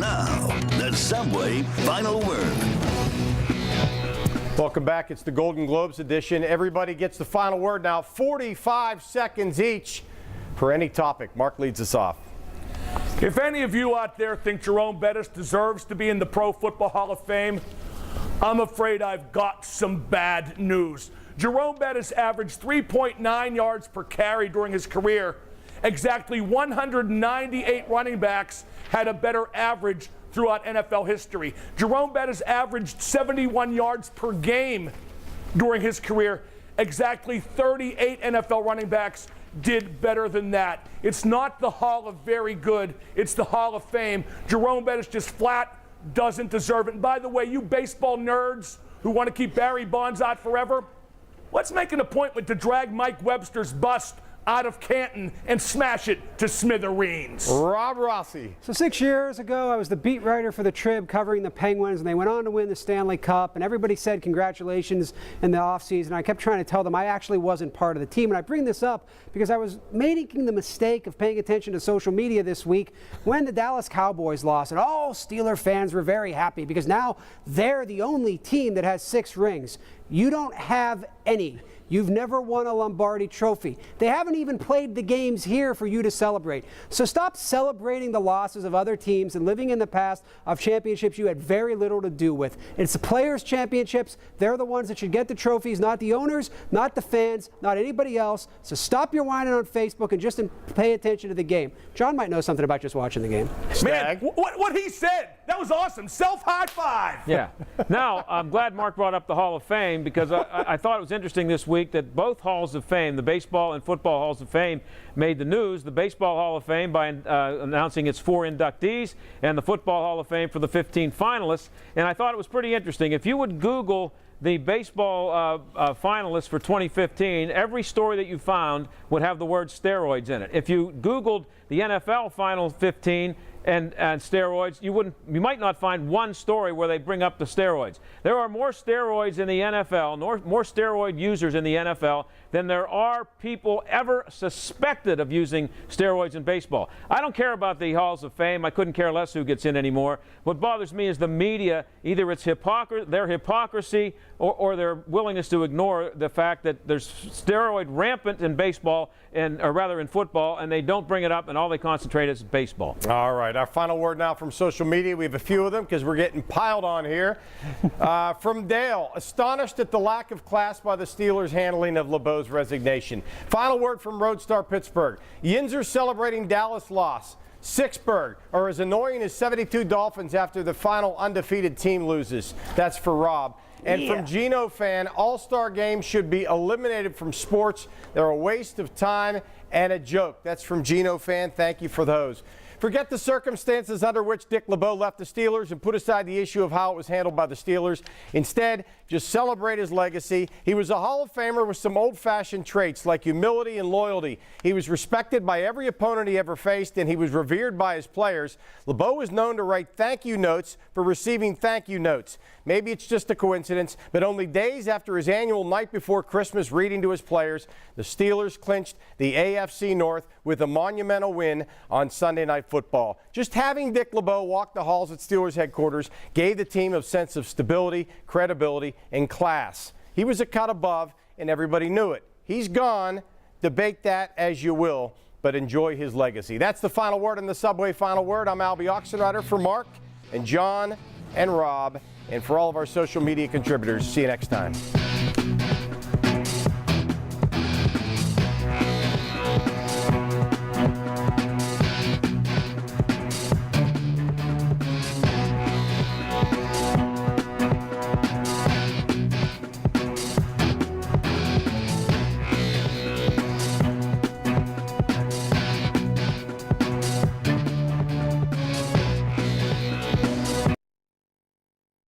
Now, the Subway Final Word. Welcome back. It's the Golden Globes edition. Everybody gets the final word now. 45 seconds each for any topic. Mark leads us off. If any of you out there think Jerome Bettis deserves to be in the Pro Football Hall of Fame, I'm afraid I've got some bad news. Jerome Bettis averaged 3.9 yards per carry during his career. Exactly 198 running backs had a better average throughout NFL history. Jerome Bettis averaged 71 yards per game during his career. Exactly 38 NFL running backs did better than that. It's not the Hall of Very Good, it's the Hall of Fame. Jerome Bettis just flat doesn't deserve it. And by the way, you baseball nerds who want to keep Barry Bonds out forever, let's make an appointment to drag Mike Webster's bust out of Canton and smash it to smithereens. Rob Rossi. So 6 years ago, I was the beat writer for the Trib covering the Penguins, and they went on to win the Stanley Cup, and everybody said congratulations in the offseason. I kept trying to tell them I actually wasn't part of the team, and I bring this up because I was making the mistake of paying attention to social media this week when the Dallas Cowboys lost, and all Steeler fans were very happy because now they're the only team that has 6 rings. You don't have any. You've never won a Lombardi trophy. They haven't even played the games here for you to celebrate. So stop celebrating the losses of other teams and living in the past of championships you had very little to do with. It's the players' championships. They're the ones that should get the trophies, not the owners, not the fans, not anybody else. So stop your whining on Facebook and just pay attention to the game. John might know something about just watching the game. Man, what he said, that was awesome. Self-high five. Yeah. Now, I'm glad Mark brought up the Hall of Fame because I thought it was interesting this week that both Halls of Fame, the Baseball and Football Halls of Fame, made the news. The Baseball Hall of Fame by announcing its 4 inductees and the Football Hall of Fame for the 15 finalists. And I thought it was pretty interesting. If you would Google the baseball finalists for 2015, every story that you found would have the word steroids in it. If you Googled the NFL Final 15 and steroids, you might not find one story where they bring up the steroids. There are more steroids in the NFL, more steroid users in the NFL than there are people ever suspected of using steroids in baseball. I don't care about the Halls of Fame. I couldn't care less who gets in anymore. What bothers me is the media, either it's their hypocrisy or their willingness to ignore the fact that there's steroid rampant in baseball, or rather in football, and they don't bring it up, and all they concentrate is baseball. All right, our final word now from social media. We have a few of them because we're getting piled on here. From Dale, astonished at the lack of class by the Steelers' handling of LeBeau's resignation. Final word from Roadstar Pittsburgh. Yinzer celebrating Dallas loss. Sixburg are as annoying as 72 Dolphins after the final undefeated team loses. That's for Rob. And from Gino Fan, All-Star games should be eliminated from sports. They're a waste of time and a joke. That's from Gino Fan. Thank you for those. Forget the circumstances under which Dick LeBeau left the Steelers and put aside the issue of how it was handled by the Steelers. Instead, just celebrate his legacy. He was a Hall of Famer with some old-fashioned traits like humility and loyalty. He was respected by every opponent he ever faced, and he was revered by his players. LeBeau was known to write thank you notes for receiving thank you notes. Maybe it's just a coincidence, but only days after his annual night before Christmas reading to his players, the Steelers clinched the AFC North with a monumental win on Sunday Night Football. Just having Dick LeBeau walk the halls at Steelers headquarters gave the team a sense of stability, credibility, and class. He was a cut above, and everybody knew it. He's gone. Debate that as you will, but enjoy his legacy. That's the final word on the Subway Final Word. I'm Albie Oxenrider for Mark and John and Rob, and for all of our social media contributors. See you next time.